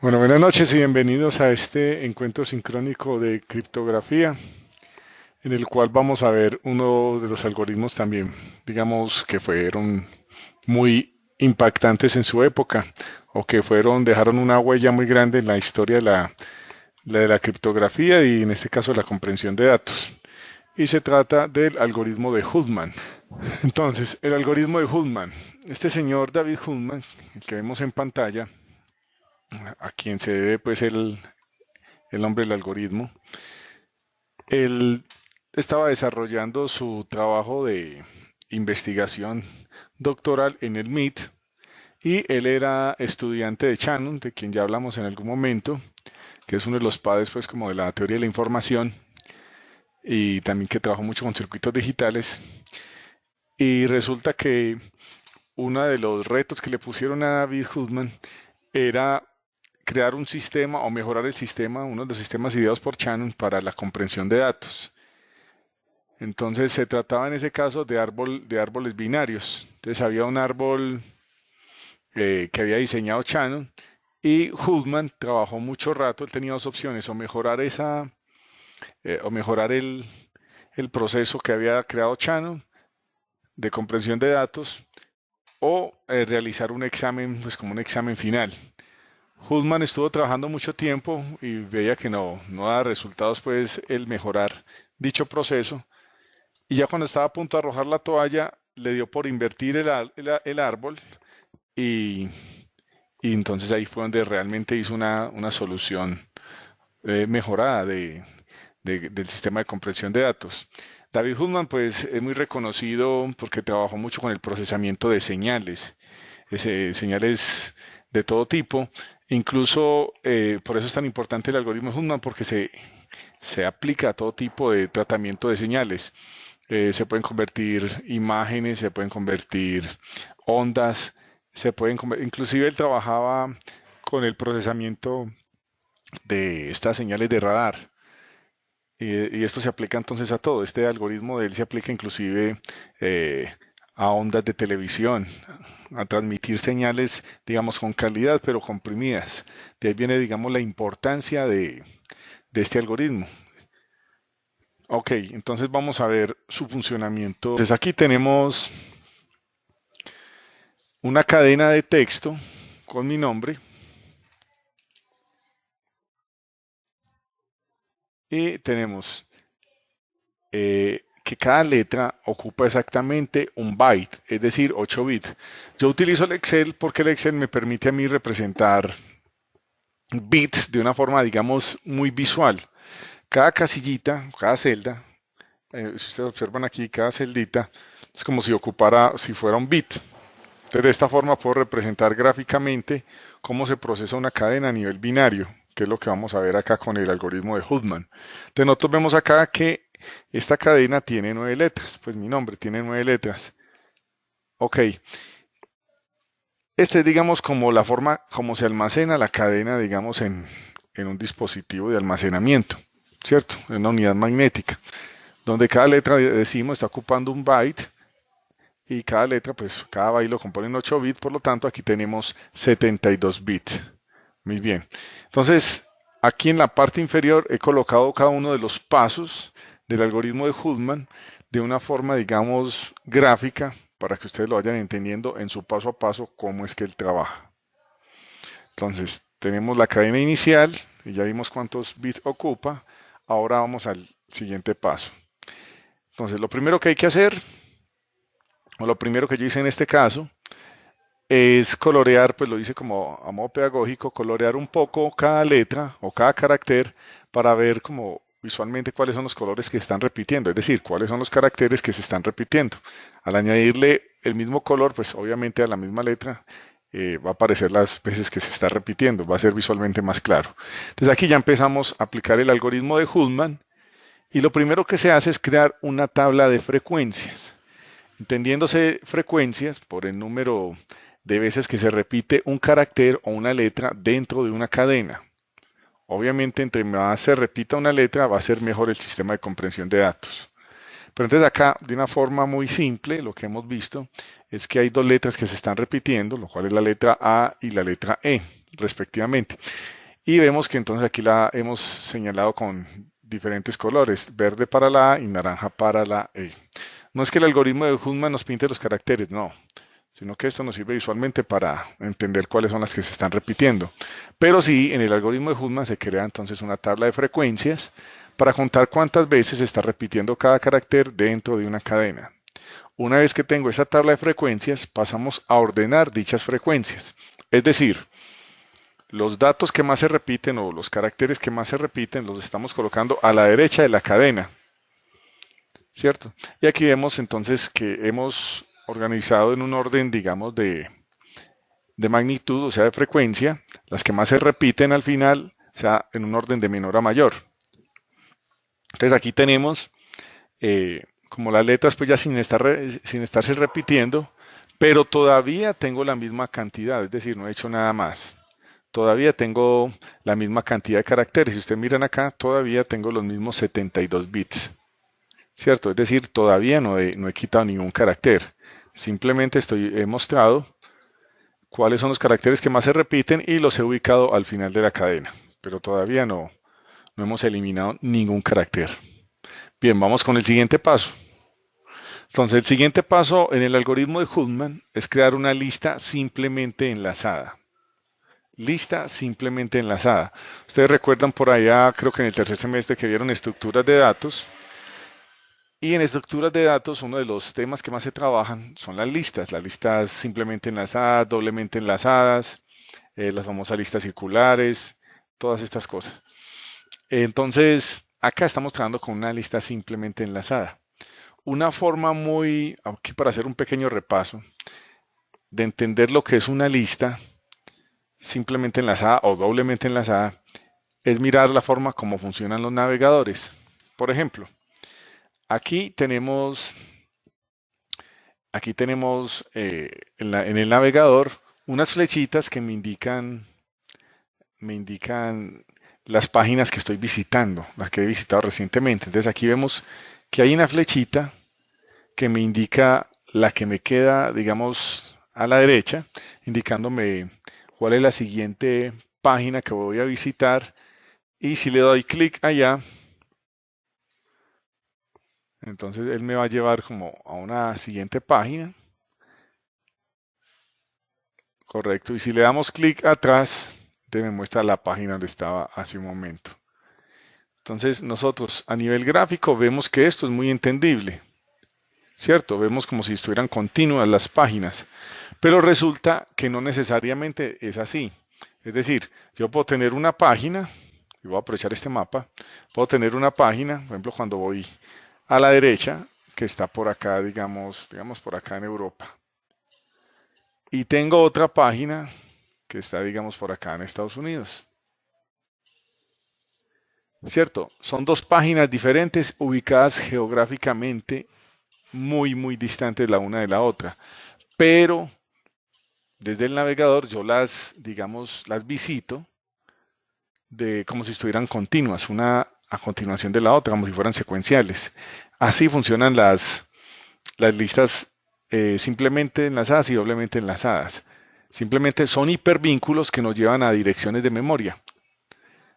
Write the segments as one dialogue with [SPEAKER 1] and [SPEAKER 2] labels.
[SPEAKER 1] Bueno, buenas noches y bienvenidos a este encuentro sincrónico de criptografía, en el cual vamos a ver uno de los algoritmos también, digamos, que fueron muy impactantes en su época o que dejaron una huella muy grande en la historia de la criptografía y en este caso la comprensión de datos. Y se trata del algoritmo de Huffman. Entonces, el algoritmo de Huffman. Este señor David Huffman, el que vemos en pantalla, a quien se debe pues el nombre del algoritmo. Él estaba desarrollando su trabajo de investigación doctoral en el MIT y él era estudiante de Shannon, de quien ya hablamos en algún momento, que es uno de los padres pues como de la teoría de la información y también que trabajó mucho con circuitos digitales. Y resulta que uno de los retos que le pusieron a David Hoffman era crear un sistema o mejorar el sistema, uno de los sistemas ideados por Shannon para la comprensión de datos. Entonces se trataba en ese caso de árboles binarios. Entonces había un árbol que había diseñado Shannon y Huffman trabajó mucho rato. Él tenía dos opciones: o mejorar o mejorar el proceso que había creado Shannon de comprensión de datos, o realizar un examen, pues como un examen final. Huffman estuvo trabajando mucho tiempo y veía que no daba resultados, pues el mejorar dicho proceso. Y ya cuando estaba a punto de arrojar la toalla, le dio por invertir el árbol y, y entonces ahí fue donde realmente hizo una solución mejorada del sistema de comprensión de datos. David Huffman pues es muy reconocido porque trabajó mucho con el procesamiento de señales, señales de todo tipo. Incluso por eso es tan importante el algoritmo de Huffman, porque se aplica a todo tipo de tratamiento de señales. Se pueden convertir imágenes, se pueden convertir ondas, inclusive él trabajaba con el procesamiento de estas señales de radar. Y esto se aplica entonces a todo. Este algoritmo de él se aplica inclusive eh, a ondas de televisión, a transmitir señales, digamos, con calidad, pero comprimidas. De ahí viene, digamos, la importancia de este algoritmo. Ok, entonces vamos a ver su funcionamiento. Entonces aquí tenemos una cadena de texto con mi nombre y tenemos que cada letra ocupa exactamente un byte, es decir, 8 bits. Yo utilizo el Excel porque el Excel me permite a mí representar bits de una forma, digamos, muy visual. Cada casillita, cada celda, si ustedes observan aquí, cada celdita es como si ocupara, si fuera un bit. Entonces, de esta forma puedo representar gráficamente cómo se procesa una cadena a nivel binario, que es lo que vamos a ver acá con el algoritmo de Huffman. Entonces, nosotros vemos acá que esta cadena tiene 9 letras, pues mi nombre tiene 9 letras. Ok, este es, digamos, como la forma como se almacena la cadena, digamos, en un dispositivo de almacenamiento, ¿cierto? En una unidad magnética, donde cada letra, decimos, está ocupando un byte y cada letra, pues cada byte lo componen 8 bits, por lo tanto aquí tenemos 72 bits. Muy bien. Entonces, aquí en la parte inferior he colocado cada uno de los pasos del algoritmo de Huffman de una forma, digamos, gráfica para que ustedes lo vayan entendiendo en su paso a paso cómo es que él trabaja. Entonces, tenemos la cadena inicial y ya vimos cuántos bits ocupa. Ahora vamos al siguiente paso. Entonces, lo primero que hay que hacer, o lo primero que yo hice en este caso, es colorear, pues lo hice como a modo pedagógico, colorear un poco cada letra o cada carácter para ver como visualmente cuáles son los colores que se están repitiendo, es decir, cuáles son los caracteres que se están repitiendo. Al añadirle el mismo color, pues obviamente a la misma letra va a aparecer las veces que se está repitiendo, va a ser visualmente más claro. Entonces aquí ya empezamos a aplicar el algoritmo de Huffman y lo primero que se hace es crear una tabla de frecuencias. Entendiéndose frecuencias por el número de veces que se repite un carácter o una letra dentro de una cadena. Obviamente, entre más se repita una letra, va a ser mejor el sistema de comprensión de datos. Pero entonces acá, de una forma muy simple, lo que hemos visto es que hay dos letras que se están repitiendo, lo cual es la letra A y la letra E. respectivamente. Y vemos que entonces aquí la hemos señalado con diferentes colores, verde para la A y naranja para la E. No es que el algoritmo de Huffman nos pinte los caracteres, no, sino que esto nos sirve visualmente para entender cuáles son las que se están repitiendo. Pero sí, en el algoritmo de Huffman se crea entonces una tabla de frecuencias para contar cuántas veces se está repitiendo cada carácter dentro de una cadena. Una vez que tengo esa tabla de frecuencias, pasamos a ordenar dichas frecuencias. Es decir, los datos que más se repiten o los caracteres que más se repiten los estamos colocando a la derecha de la cadena, ¿cierto? Y aquí vemos entonces que hemos organizado en un orden, digamos, de magnitud, o sea, de frecuencia, las que más se repiten al final, o sea, en un orden de menor a mayor. Entonces aquí tenemos como las letras pues ya sin estarse repitiendo, pero todavía tengo la misma cantidad, es decir, no he hecho nada más. Todavía tengo la misma cantidad de caracteres. Si ustedes miran acá, todavía tengo los mismos 72 bits, ¿cierto? Es decir, todavía no he quitado ningún carácter. Simplemente he mostrado cuáles son los caracteres que más se repiten y los he ubicado al final de la cadena. Pero todavía no hemos eliminado ningún carácter. Bien, vamos con el siguiente paso. Entonces, el siguiente paso en el algoritmo de Huffman es crear una lista simplemente enlazada. Lista simplemente enlazada. Ustedes recuerdan por allá, creo que en el tercer semestre que vieron estructuras de datos. Y en estructuras de datos, uno de los temas que más se trabajan son las listas simplemente enlazadas, doblemente enlazadas, las famosas listas circulares, todas estas cosas. Entonces, acá estamos trabajando con una lista simplemente enlazada. Una forma muy, aquí para hacer un pequeño repaso, de entender lo que es una lista simplemente enlazada o doblemente enlazada, es mirar la forma como funcionan los navegadores. Por ejemplo, aquí tenemos en el navegador unas flechitas que me indican las páginas que estoy visitando, las que he visitado recientemente. Entonces aquí vemos que hay una flechita que me indica la que me queda, digamos, a la derecha, indicándome cuál es la siguiente página que voy a visitar. Y si le doy clic allá, entonces él me va a llevar como a una siguiente página. Correcto. Y si le damos clic atrás, te me muestra la página donde estaba hace un momento. Entonces nosotros a nivel gráfico vemos que esto es muy entendible, ¿cierto? Vemos como si estuvieran continuas las páginas, pero resulta que no necesariamente es así. Es decir, yo puedo tener una página, y voy a aprovechar este mapa, puedo tener una página, por ejemplo, cuando voy a la derecha, que está por acá, digamos por acá en Europa. Y tengo otra página que está, digamos, por acá en Estados Unidos. ¿Cierto? Son dos páginas diferentes ubicadas geográficamente muy distantes la una de la otra. Pero desde el navegador yo digamos, las visito como si estuvieran continuas, una a continuación de la otra, como si fueran secuenciales. Así funcionan las listas simplemente enlazadas y doblemente enlazadas. Simplemente son hipervínculos que nos llevan a direcciones de memoria.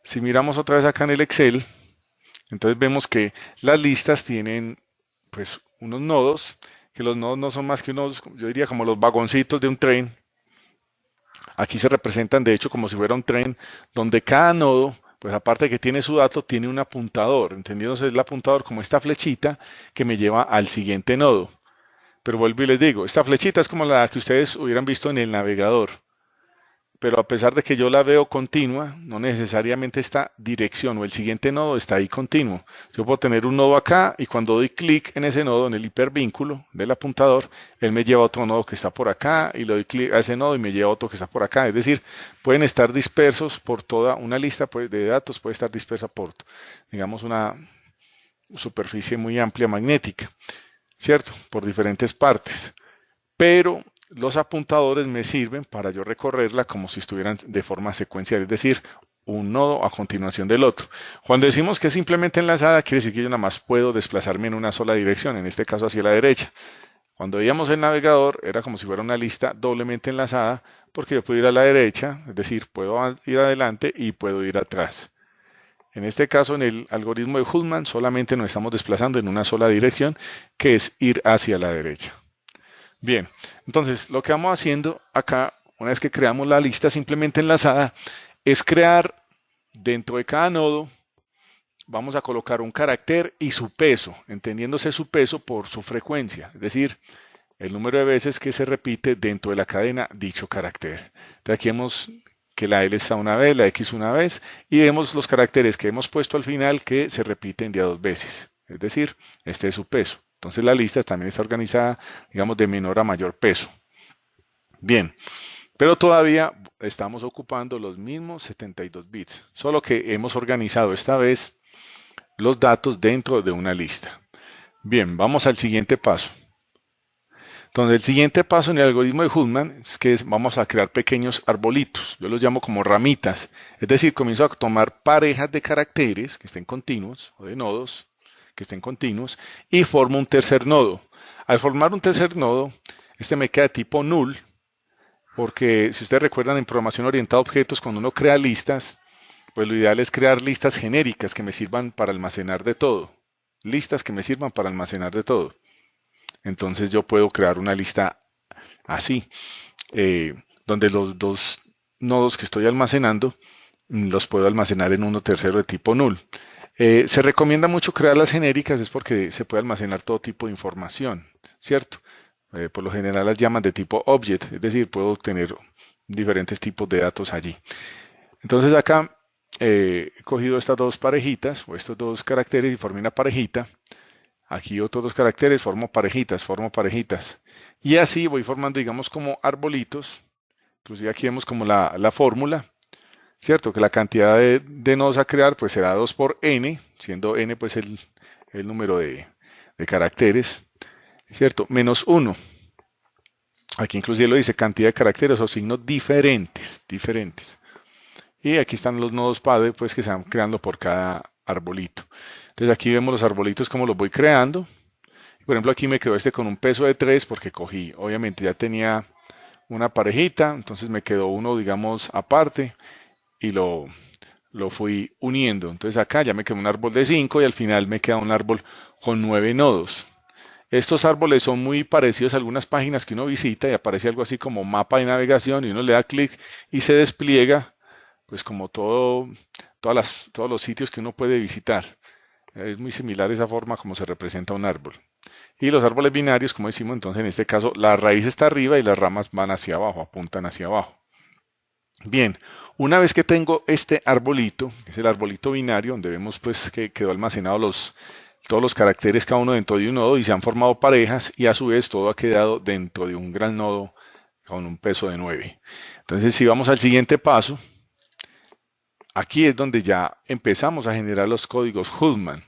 [SPEAKER 1] Si miramos otra vez acá en el Excel, entonces vemos que las listas tienen pues unos nodos, que los nodos no son más que unos, yo diría como los vagoncitos de un tren. Aquí se representan de hecho como si fuera un tren, donde cada nodo, pues aparte de que tiene su dato, tiene un apuntador. Entendiéndose el apuntador como esta flechita que me lleva al siguiente nodo. Pero vuelvo y les digo, esta flechita es como la que ustedes hubieran visto en el navegador. Pero a pesar de que yo la veo continua, no necesariamente esta dirección o el siguiente nodo está ahí continuo. Yo puedo tener un nodo acá y cuando doy clic en ese nodo, en el hipervínculo del apuntador, él me lleva a otro nodo que está por acá y le doy clic a ese nodo y me lleva a otro que está por acá. Es decir, pueden estar dispersos por toda una lista de datos, puede estar dispersa por, digamos, una superficie muy amplia magnética, ¿cierto? Por diferentes partes. Pero los apuntadores me sirven para yo recorrerla como si estuvieran de forma secuencial, es decir, un nodo a continuación del otro. Cuando decimos que es simplemente enlazada, quiere decir que yo nada más puedo desplazarme en una sola dirección, en este caso hacia la derecha. Cuando veíamos el navegador era como si fuera una lista doblemente enlazada porque yo puedo ir a la derecha, es decir, puedo ir adelante y puedo ir atrás. En este caso, en el algoritmo de Hullman, solamente nos estamos desplazando en una sola dirección, que es ir hacia la derecha. Bien, entonces lo que vamos haciendo acá, una vez que creamos la lista simplemente enlazada, es crear dentro de cada nodo, vamos a colocar un carácter y su peso, entendiéndose su peso por su frecuencia, es decir, el número de veces que se repite dentro de la cadena dicho carácter. Entonces aquí vemos que la L está una vez, la X una vez, y vemos los caracteres que hemos puesto al final que se repiten de a dos veces. Es decir, este es su peso. Entonces la lista también está organizada, digamos, de menor a mayor peso. Bien, pero todavía estamos ocupando los mismos 72 bits, solo que hemos organizado esta vez los datos dentro de una lista. Bien, vamos al siguiente paso. Entonces, el siguiente paso en el algoritmo de Hullman es que vamos a crear pequeños arbolitos. Yo los llamo como ramitas. Es decir, comienzo a tomar parejas de caracteres que estén continuos o de nodos que estén continuos y formo un tercer nodo. Al formar un tercer nodo, este me queda de tipo null, porque si ustedes recuerdan en programación orientada a objetos, cuando uno crea listas, pues lo ideal es crear listas genéricas que me sirvan para almacenar de todo. Listas que me sirvan para almacenar de todo. Entonces yo puedo crear una lista así, donde los dos nodos que estoy almacenando los puedo almacenar en uno tercero de tipo null. Se recomienda mucho crear las genéricas, es porque se puede almacenar todo tipo de información, ¿cierto? Por lo general las llaman de tipo object, es decir, puedo tener diferentes tipos de datos allí. Entonces acá he cogido estas dos parejitas o estos dos caracteres y formé una parejita. Aquí otros dos caracteres, formo parejitas. Y así voy formando, digamos, como arbolitos. Inclusive aquí vemos como la fórmula, ¿cierto? Que la cantidad de nodos a crear pues será 2 por n, siendo n pues el número de caracteres, ¿cierto? Menos 1. Aquí inclusive lo dice cantidad de caracteres o signos diferentes. Y aquí están los nodos padre pues que se van creando por cada arbolito. Entonces aquí vemos los arbolitos como los voy creando. Por ejemplo, aquí me quedó este con un peso de 3 porque cogí, obviamente ya tenía una parejita, entonces me quedó uno, digamos, aparte y lo fui uniendo. Entonces acá ya me quedó un árbol de 5 y al final me queda un árbol con 9 nodos. Estos árboles son muy parecidos a algunas páginas que uno visita y aparece algo así como mapa de navegación y uno le da clic y se despliega, pues como todos los sitios que uno puede visitar. Es muy similar esa forma como se representa un árbol. Y los árboles binarios, como decimos, entonces en este caso la raíz está arriba y las ramas van hacia abajo, apuntan hacia abajo. Bien, una vez que tengo este arbolito, que es el arbolito binario, donde vemos pues que quedó almacenado todos los caracteres cada uno dentro de un nodo y se han formado parejas y a su vez todo ha quedado dentro de un gran nodo con un peso de 9. Entonces si vamos al siguiente paso, aquí es donde ya empezamos a generar los códigos Hullman.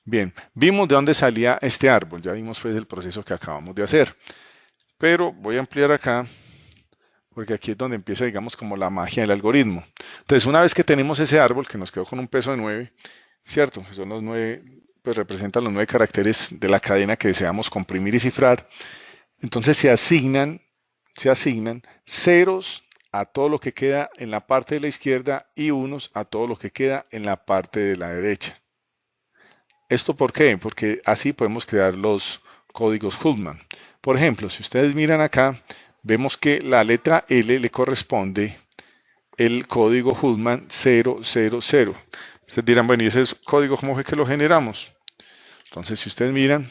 [SPEAKER 1] Bien, vimos de dónde salía este árbol, ya vimos pues el proceso que acabamos de hacer, pero voy a ampliar acá porque aquí es donde empieza, digamos, como la magia del algoritmo. Entonces, una vez que tenemos ese árbol que nos quedó con un peso de 9, ¿cierto? Que son los 9, pues representan los 9 caracteres de la cadena que deseamos comprimir y cifrar. Entonces se asignan ceros a todo lo que queda en la parte de la izquierda y unos a todo lo que queda en la parte de la derecha. ¿Esto por qué? Porque así podemos crear los códigos Hullman. Por ejemplo, si ustedes miran acá, vemos que la letra L le corresponde el código Hullman 000. Ustedes dirán, bueno, ¿y ese código cómo fue que lo generamos? Entonces, si ustedes miran,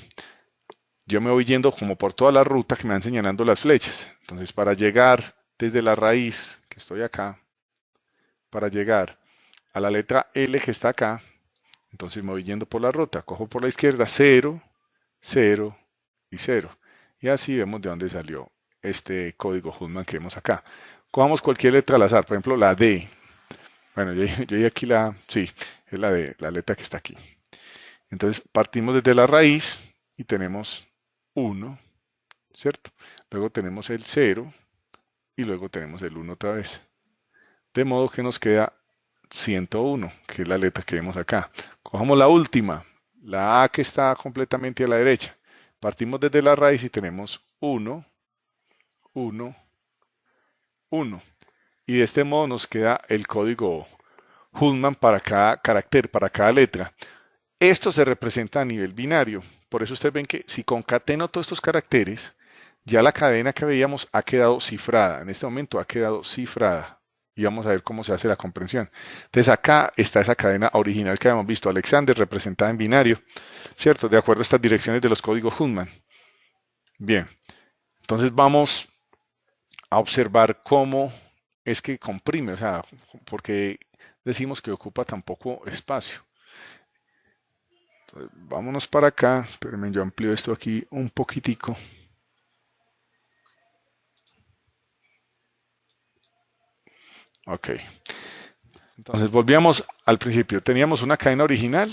[SPEAKER 1] yo me voy yendo como por toda la ruta que me van señalando las flechas. Entonces, para llegar desde la raíz, que estoy acá, para llegar a la letra L que está acá, entonces me voy yendo por la ruta. Cojo por la izquierda 0, 0 y 0. Y así vemos de dónde salió este código Hullman que vemos acá. Cojamos cualquier letra al azar, por ejemplo la D. Bueno, yo aquí sí, es la letra que está aquí. Entonces partimos desde la raíz y tenemos 1, ¿cierto? Luego tenemos el 0 y luego tenemos el 1 otra vez. De modo que nos queda 101, que es la letra que vemos acá. Cojamos la última, la A que está completamente a la derecha. Partimos desde la raíz y tenemos 1, 1, 1. Y de este modo nos queda el código Hullman para cada carácter, para cada letra. Esto se representa a nivel binario. Por eso ustedes ven que si concateno todos estos caracteres, ya la cadena que veíamos ha quedado cifrada. En este momento ha quedado cifrada. Y vamos a ver cómo se hace la comprensión. Entonces acá está esa cadena original que habíamos visto, Alexander, representada en binario, ¿cierto? De acuerdo a estas direcciones de los códigos Hullman. Bien, entonces vamos a observar cómo es que comprime, o sea, porque decimos que ocupa tan poco espacio. Entonces, vámonos para acá, espérenme, yo amplío esto aquí un poquitico. Ok, entonces volvíamos al principio, teníamos una cadena original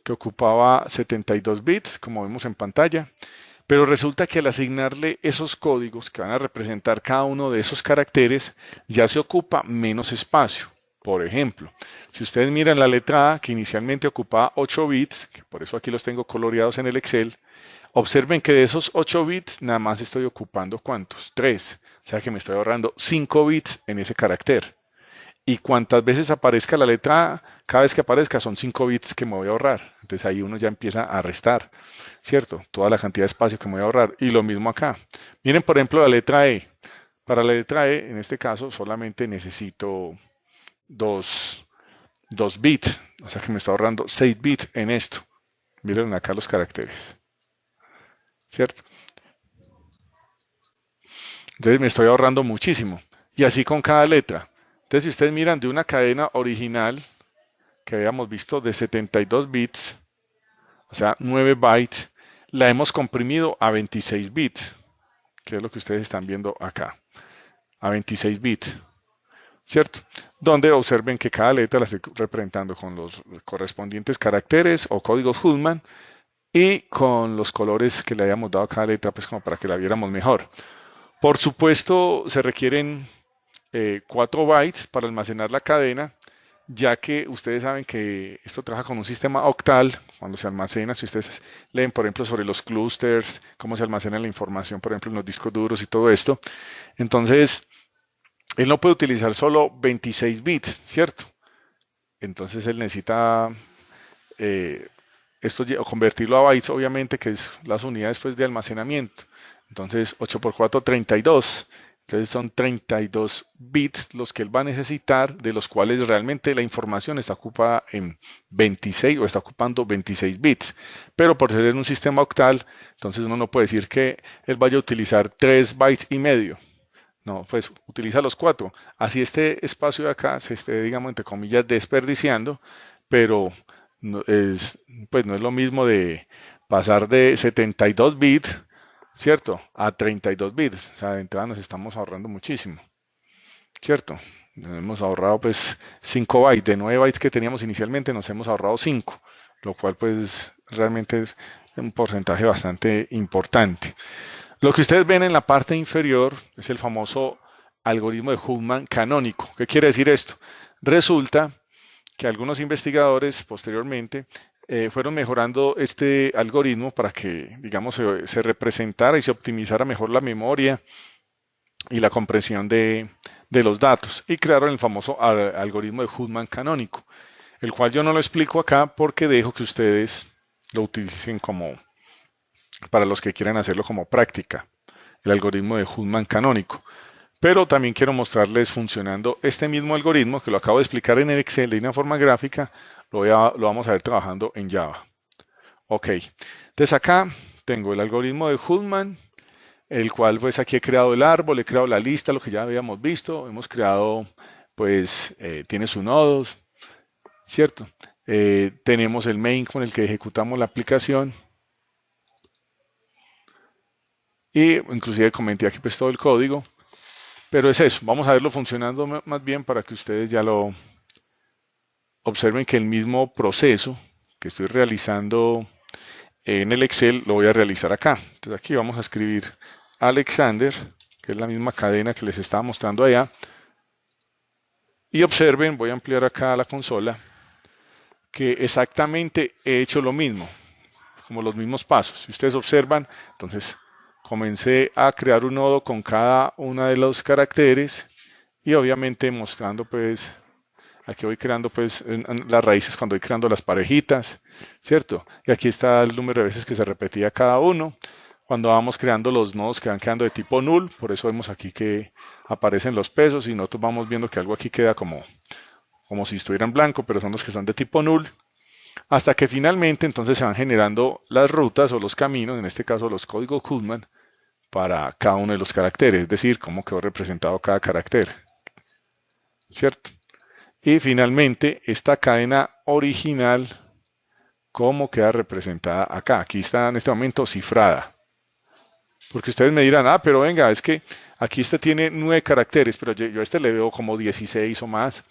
[SPEAKER 1] que ocupaba 72 bits, como vemos en pantalla, pero resulta que al asignarle esos códigos que van a representar cada uno de esos caracteres, ya se ocupa menos espacio. Por ejemplo, si ustedes miran la letra A, que inicialmente ocupaba 8 bits, que por eso aquí los tengo coloreados en el Excel, observen que de esos 8 bits nada más estoy ocupando ¿cuántos? 3. O sea que me estoy ahorrando 5 bits en ese carácter. Y cuantas veces aparezca la letra A, cada vez que aparezca son 5 bits que me voy a ahorrar. Entonces ahí uno ya empieza a restar, ¿cierto? Toda la cantidad de espacio que me voy a ahorrar. Y lo mismo acá. Miren, por ejemplo, la letra E. Para la letra E, en este caso, solamente necesito 2 bits. O sea que me estoy ahorrando 6 bits en esto. Miren acá los caracteres, ¿cierto? Entonces me estoy ahorrando muchísimo. Y así con cada letra. Entonces si ustedes miran de una cadena original que habíamos visto de 72 bits, o sea, 9 bytes, la hemos comprimido a 26 bits, que es lo que ustedes están viendo acá, a 26 bits, ¿cierto? Donde observen que cada letra la estoy representando con los correspondientes caracteres o códigos Hullman y con los colores que le hayamos dado a cada letra, pues como para que la viéramos mejor. Por supuesto, se requieren 4 bytes para almacenar la cadena, ya que ustedes saben que esto trabaja con un sistema octal, cuando se almacena, si ustedes leen, por ejemplo, sobre los clusters, cómo se almacena la información, por ejemplo, en los discos duros y todo esto, entonces, él no puede utilizar solo 26 bits, ¿cierto? Entonces, él necesita eh, convertirlo a bytes, obviamente, que es las unidades pues, de almacenamiento. Entonces, 8 por 4, 32. Entonces son 32 bits los que él va a necesitar, de los cuales realmente la información está ocupada en 26 o está ocupando 26 bits. Pero por ser en un sistema octal, entonces uno no puede decir que él vaya a utilizar 3 bytes y medio. No, pues utiliza los 4. Así este espacio de acá se esté, digamos, entre comillas, desperdiciando, pero no es, pues no es lo mismo de pasar de 72 bits, ¿cierto? A 32 bits. O sea, de entrada nos estamos ahorrando muchísimo, ¿cierto? Nos hemos ahorrado pues 5 bytes. De 9 bytes que teníamos inicialmente nos hemos ahorrado 5, lo cual pues realmente es un porcentaje bastante importante. Lo que ustedes ven en la parte inferior es el famoso algoritmo de Hullman canónico. ¿Qué quiere decir esto? Resulta que algunos investigadores posteriormente fueron mejorando este algoritmo para que, digamos, se representara y se optimizara mejor la memoria y la comprensión de los datos y crearon el famoso algoritmo de Hullman canónico, el cual yo no lo explico acá porque dejo que ustedes lo utilicen como para los que quieran hacerlo como práctica, el algoritmo de Hullman canónico. Pero también quiero mostrarles funcionando este mismo algoritmo que lo acabo de explicar en el Excel de una forma gráfica, lo vamos a ver trabajando en Java. Ok, entonces acá tengo el algoritmo de Hullman, el cual pues aquí he creado el árbol, he creado la lista, lo que ya habíamos visto, hemos creado pues tiene sus nodos, ¿cierto? Tenemos el main con el que ejecutamos la aplicación y inclusive comenté aquí pues todo el código, pero es eso, vamos a verlo funcionando más bien para que ustedes ya lo observen que el mismo proceso que estoy realizando en el Excel lo voy a realizar acá. Entonces aquí vamos a escribir Alexander, que es la misma cadena que les estaba mostrando allá. Y observen, voy a ampliar acá la consola, que exactamente he hecho lo mismo. como los mismos pasos. Si ustedes observan, entonces comencé a crear un nodo con cada uno de los caracteres y obviamente mostrando pues, aquí voy creando pues las raíces cuando voy creando las parejitas, ¿cierto? Y aquí está el número de veces que se repetía cada uno. Cuando vamos creando los nodos que van quedando de tipo null, por eso vemos aquí que aparecen los pesos y nosotros vamos viendo que algo aquí queda como si estuviera en blanco, pero son los que son de tipo null, hasta que finalmente entonces se van generando las rutas o los caminos, en este caso los códigos Hullman, para cada uno de los caracteres, es decir, cómo quedó representado cada carácter, ¿cierto? Y finalmente esta cadena original, cómo queda representada acá. Aquí está en este momento cifrada. Porque ustedes me dirán, ah, pero venga, es que aquí este tiene 9 caracteres, pero yo a este le veo como 16 o más.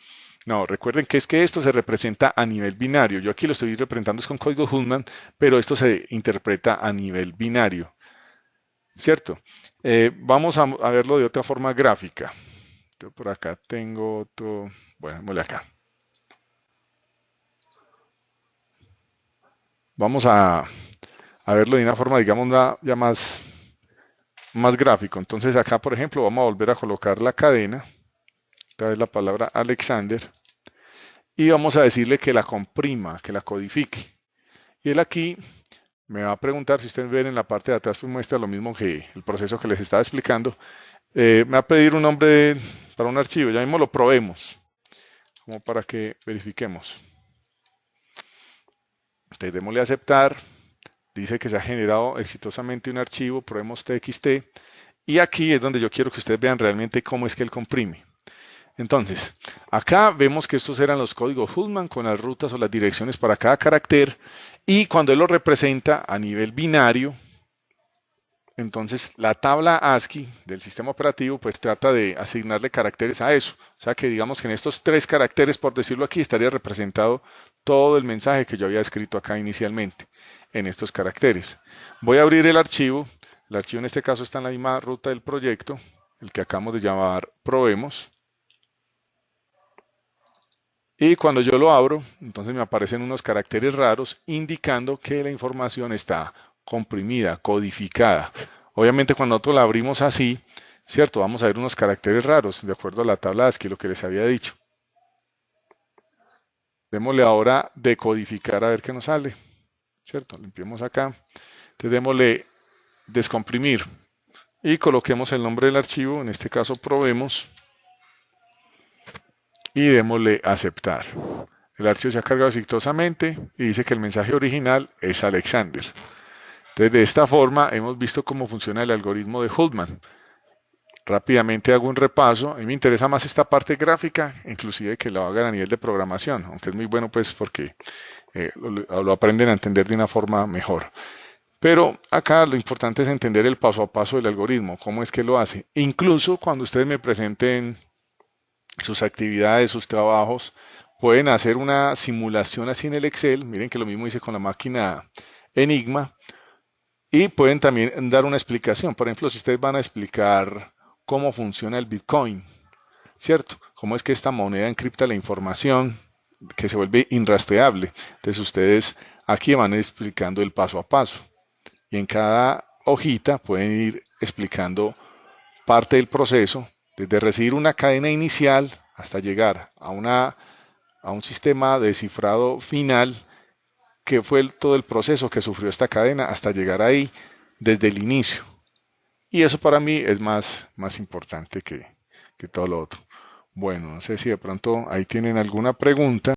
[SPEAKER 1] No, recuerden que es que esto se representa a nivel binario. Yo aquí lo estoy representando es con código Hullman, pero esto se interpreta a nivel binario, ¿cierto? Vamos a verlo de otra forma gráfica. Yo por acá tengo otro, bueno, démosle acá. Vamos a verlo de una forma, digamos, ya más gráfico. Entonces acá, por ejemplo, vamos a volver a colocar la cadena, esta vez la palabra Alexander, y vamos a decirle que la comprima, que la codifique. Y él aquí me va a preguntar, si ustedes ven en la parte de atrás, pues muestra lo mismo que el proceso que les estaba explicando. Me va a pedir un nombre para un archivo, ya mismo lo probemos, como para que verifiquemos. Entonces démosle a aceptar, dice que se ha generado exitosamente un archivo, probemos txt, y aquí es donde yo quiero que ustedes vean realmente cómo es que él comprime. Entonces, acá vemos que estos eran los códigos Hullman con las rutas o las direcciones para cada carácter, y cuando él lo representa a nivel binario, entonces la tabla ASCII del sistema operativo pues trata de asignarle caracteres a eso. O sea que digamos que en estos 3 caracteres, por decirlo aquí, estaría representado todo el mensaje que yo había escrito acá inicialmente en estos caracteres. Voy a abrir el archivo en este caso está en la misma ruta del proyecto, el que acabamos de llamar probemos. Y cuando yo lo abro, entonces me aparecen unos caracteres raros indicando que la información está comprimida, codificada. Obviamente cuando nosotros la abrimos así, ¿cierto? Vamos a ver unos caracteres raros, de acuerdo a la tabla ASCII, lo que les había dicho. Démosle ahora decodificar a ver qué nos sale, ¿cierto? Limpiemos acá. Entonces démosle descomprimir y coloquemos el nombre del archivo, en este caso probemos, y démosle aceptar. El archivo se ha cargado exitosamente y dice que el mensaje original es Alexander. Entonces, de esta forma hemos visto cómo funciona el algoritmo de Hullman. Rápidamente hago un repaso. A mí me interesa más esta parte gráfica, inclusive que lo hagan a nivel de programación, aunque es muy bueno pues porque lo aprenden a entender de una forma mejor. Pero acá lo importante es entender el paso a paso del algoritmo, cómo es que lo hace. Incluso cuando ustedes me presenten sus actividades, sus trabajos, pueden hacer una simulación así en el Excel. Miren que lo mismo hice con la máquina Enigma. Y pueden también dar una explicación. Por ejemplo, si ustedes van a explicar cómo funciona el Bitcoin, ¿cierto? Cómo es que esta moneda encripta la información que se vuelve inrastreable. Entonces ustedes aquí van explicando el paso a paso. Y en cada hojita pueden ir explicando parte del proceso, desde recibir una cadena inicial hasta llegar a un sistema de cifrado final, que fue todo el proceso que sufrió esta cadena hasta llegar ahí desde el inicio. Y eso para mí es más importante que todo lo otro. Bueno, no sé si de pronto ahí tienen alguna pregunta.